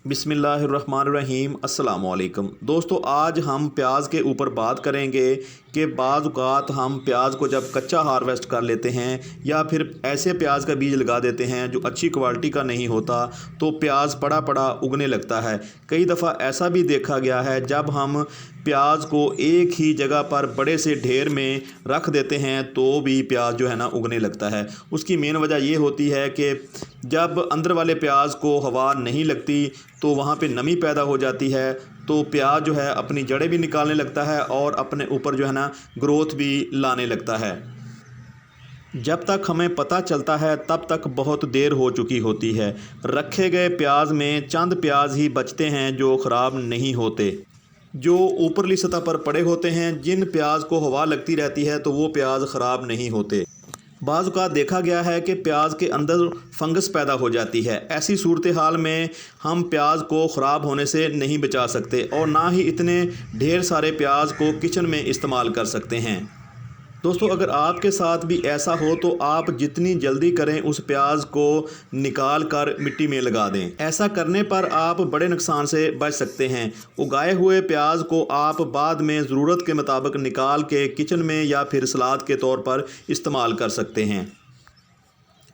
बिस्मिल्लाहिर्रहमानिर्रहीम अस्सलामुअलैकुम। दोस्तों, आज हम प्याज के ऊपर बात करेंगे कि बाज़ औक़ात हम प्याज को जब कच्चा हार्वेस्ट कर लेते हैं या फिर ऐसे प्याज का बीज लगा देते हैं जो अच्छी क्वालिटी का नहीं होता तो प्याज पड़ा पड़ा उगने लगता है। कई दफ़ा ऐसा भी देखा गया है जब हम प्याज को एक ही जगह पर बड़े से ढेर में रख देते हैं तो भी प्याज जो है ना उगने लगता है। उसकी मेन वजह ये होती है कि जब अंदर वाले प्याज को हवा नहीं लगती तो वहाँ पे नमी पैदा हो जाती है, तो प्याज जो है अपनी जड़ें भी निकालने लगता है और अपने ऊपर जो है ना ग्रोथ भी लाने लगता है। जब तक हमें पता चलता है तब तक बहुत देर हो चुकी होती है। रखे गए प्याज में चंद प्याज ही बचते हैं जो ख़राब नहीं होते। जो ऊपरली सतह पर पड़े होते हैं, जिन प्याज को हवा लगती रहती है तो वो प्याज ख़राब नहीं होते। बाज़ औक़ात देखा गया है कि प्याज के अंदर फंगस पैदा हो जाती है। ऐसी सूरत हाल में हम प्याज को ख़राब होने से नहीं बचा सकते और ना ही इतने ढेर सारे प्याज को किचन में इस्तेमाल कर सकते हैं। दोस्तों, अगर आपके साथ भी ऐसा हो तो आप जितनी जल्दी करें उस प्याज को निकाल कर मिट्टी में लगा दें। ऐसा करने पर आप बड़े नुकसान से बच सकते हैं। उगाए हुए प्याज को आप बाद में ज़रूरत के मुताबिक निकाल के किचन में या फिर सलाद के तौर पर इस्तेमाल कर सकते हैं।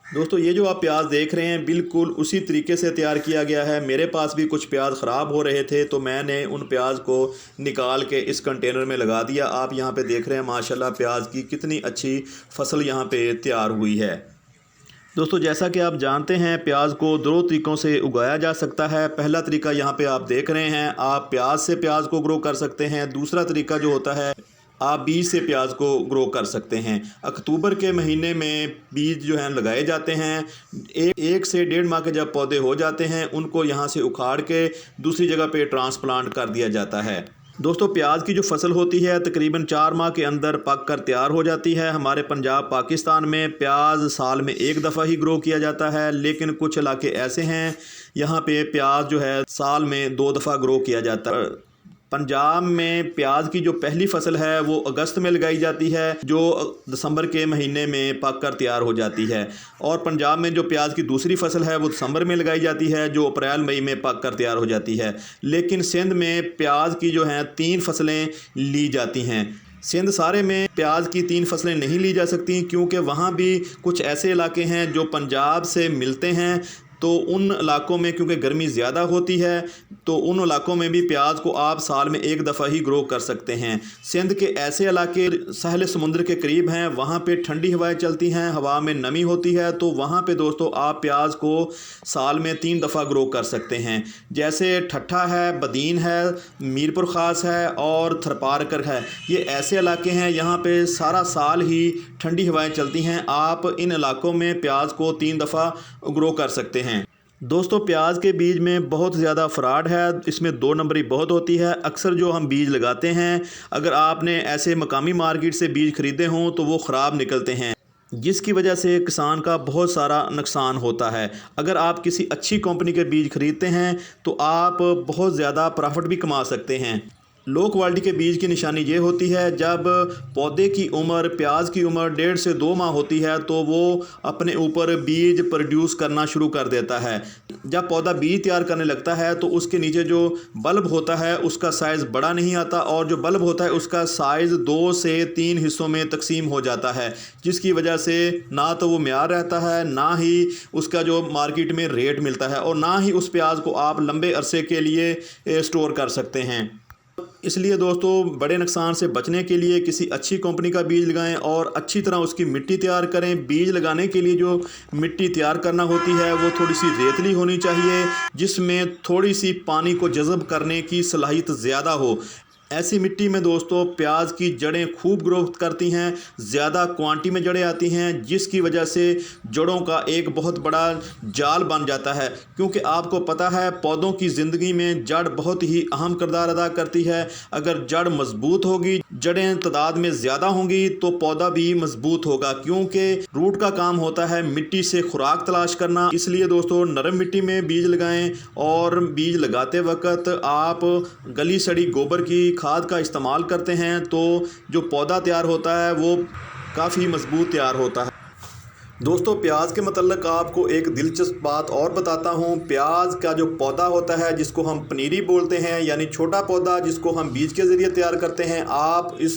दोस्तों, ये जो आप प्याज देख रहे हैं बिल्कुल उसी तरीके से तैयार किया गया है। मेरे पास भी कुछ प्याज ख़राब हो रहे थे तो मैंने उन प्याज को निकाल के इस कंटेनर में लगा दिया। आप यहाँ पे देख रहे हैं माशाल्लाह प्याज की कितनी अच्छी फसल यहाँ पे तैयार हुई है। दोस्तों, जैसा कि आप जानते हैं प्याज को दो तरीक़ों से उगाया जा सकता है। पहला तरीका यहाँ पे आप देख रहे हैं, आप प्याज से प्याज को ग्रो कर सकते हैं। दूसरा तरीका जो होता है आप बीज से प्याज को ग्रो कर सकते हैं। अक्टूबर के महीने में बीज जो हैं लगाए जाते हैं। एक से 1.5 माह के जब पौधे हो जाते हैं उनको यहाँ से उखाड़ के दूसरी जगह पे ट्रांसप्लांट कर दिया जाता है। दोस्तों, प्याज की जो फसल होती है तकरीबन 4 माह के अंदर पक कर तैयार हो जाती है। हमारे पंजाब पाकिस्तान में प्याज साल में एक दफ़ा ही ग्रो किया जाता है, लेकिन कुछ इलाके ऐसे हैं यहाँ पे प्याज जो है साल में 2 दफ़ा ग्रो किया जाता है। पंजाब में प्याज की जो पहली फसल है वो अगस्त में लगाई जाती है, जो दिसंबर के महीने में पक कर तैयार हो जाती है। और पंजाब में जो प्याज की दूसरी फसल है वो दिसंबर में लगाई जाती है, जो अप्रैल मई में पक कर तैयार हो जाती है। लेकिन सिंध में प्याज की जो हैं 3 फसलें ली जाती हैं। सिंध सारे में प्याज की 3 फसलें नहीं ली जा सकती क्योंकि वहाँ भी कुछ ऐसे इलाके हैं जो पंजाब से मिलते हैं, तो उन इलाकों में क्योंकि गर्मी ज़्यादा होती है तो उन इलाकों में भी प्याज को आप साल में एक दफ़ा ही ग्रो कर सकते हैं। सिंध के ऐसे इलाके साहिल समुद्र के करीब हैं, वहाँ पे ठंडी हवाएं चलती हैं, हवा में नमी होती है, तो वहाँ पे दोस्तों आप प्याज को साल में 3 दफ़ा ग्रो कर सकते हैं। जैसे ठट्ठा है, बदीन है, मीरपुर ख़ास है और थरपारकर है। ये ऐसे इलाके हैं यहाँ पे सारा साल ही ठंडी हवाएँ चलती हैं। आप इन इलाकों में प्याज को 3 दफ़ा ग्रो कर सकते हैं। दोस्तों, प्याज के बीज में बहुत ज़्यादा फ्रॉड है, इसमें 2 नंबरी बहुत होती है। अक्सर जो हम बीज लगाते हैं अगर आपने ऐसे मकामी मार्केट से बीज ख़रीदे हों तो वो ख़राब निकलते हैं, जिसकी वजह से किसान का बहुत सारा नुकसान होता है। अगर आप किसी अच्छी कंपनी के बीज ख़रीदते हैं तो आप बहुत ज़्यादा प्रॉफिट भी कमा सकते हैं। लो क्वालिटी के बीज की निशानी ये होती है जब पौधे की उम्र प्याज की उम्र 1.5 से 2 माह होती है तो वो अपने ऊपर बीज प्रोड्यूस करना शुरू कर देता है। जब पौधा बीज तैयार करने लगता है तो उसके नीचे जो बल्ब होता है उसका साइज़ बड़ा नहीं आता और जो बल्ब होता है उसका साइज़ 2 से 3 हिस्सों में तकसीम हो जाता है, जिसकी वजह से ना तो वो म्यार रहता है, ना ही उसका जो मार्केट में रेट मिलता है और ना ही उस प्याज को आप लंबे अरसे के लिए स्टोर कर सकते हैं। इसलिए दोस्तों, बड़े नुकसान से बचने के लिए किसी अच्छी कंपनी का बीज लगाएं और अच्छी तरह उसकी मिट्टी तैयार करें। बीज लगाने के लिए जो मिट्टी तैयार करना होती है वो थोड़ी सी रेतली होनी चाहिए, जिसमें थोड़ी सी पानी को जज़ब करने की सलाहियत ज़्यादा हो। ऐसी मिट्टी में दोस्तों प्याज की जड़ें खूब ग्रोथ करती हैं, ज़्यादा क्वांटिटी में जड़ें आती हैं, जिसकी वजह से जड़ों का एक बहुत बड़ा जाल बन जाता है। क्योंकि आपको पता है पौधों की ज़िंदगी में जड़ बहुत ही अहम किरदार अदा करती है। अगर जड़ मजबूत होगी, जड़ें तादाद में ज़्यादा होंगी तो पौधा भी मजबूत होगा, क्योंकि रूट का काम होता है मिट्टी से खुराक तलाश करना। इसलिए दोस्तों नरम मिट्टी में बीज लगाएं और बीज लगाते वक्त आप गली सड़ी गोबर की खाद का इस्तेमाल करते हैं तो जो पौधा तैयार होता है वो काफ़ी मजबूत तैयार होता है। दोस्तों प्याज के मतलब आपको एक दिलचस्प बात और बताता हूँ। प्याज का जो पौधा होता है जिसको हम पनीरी बोलते हैं, यानी छोटा पौधा जिसको हम बीज के ज़रिए तैयार करते हैं, आप इस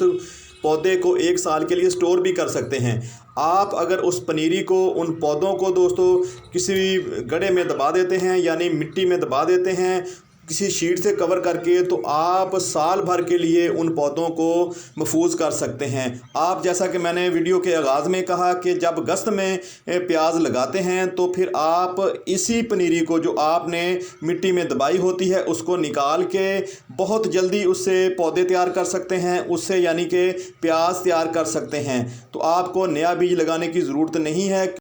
पौधे को 1 साल के लिए स्टोर भी कर सकते हैं। आप अगर उस पनीरी को, उन पौधों को दोस्तों किसी गड्ढे में दबा देते हैं, यानी मिट्टी में दबा देते हैं किसी शीट से कवर करके, तो आप साल भर के लिए उन पौधों को महफूज कर सकते हैं। आप जैसा कि मैंने वीडियो के आगाज़ में कहा कि जब अगस्त में प्याज लगाते हैं तो फिर आप इसी पनीरी को जो आपने मिट्टी में दबाई होती है उसको निकाल के बहुत जल्दी उससे पौधे तैयार कर सकते हैं, उससे यानी कि प्याज तैयार कर सकते हैं। तो आपको नया बीज लगाने की ज़रूरत नहीं है।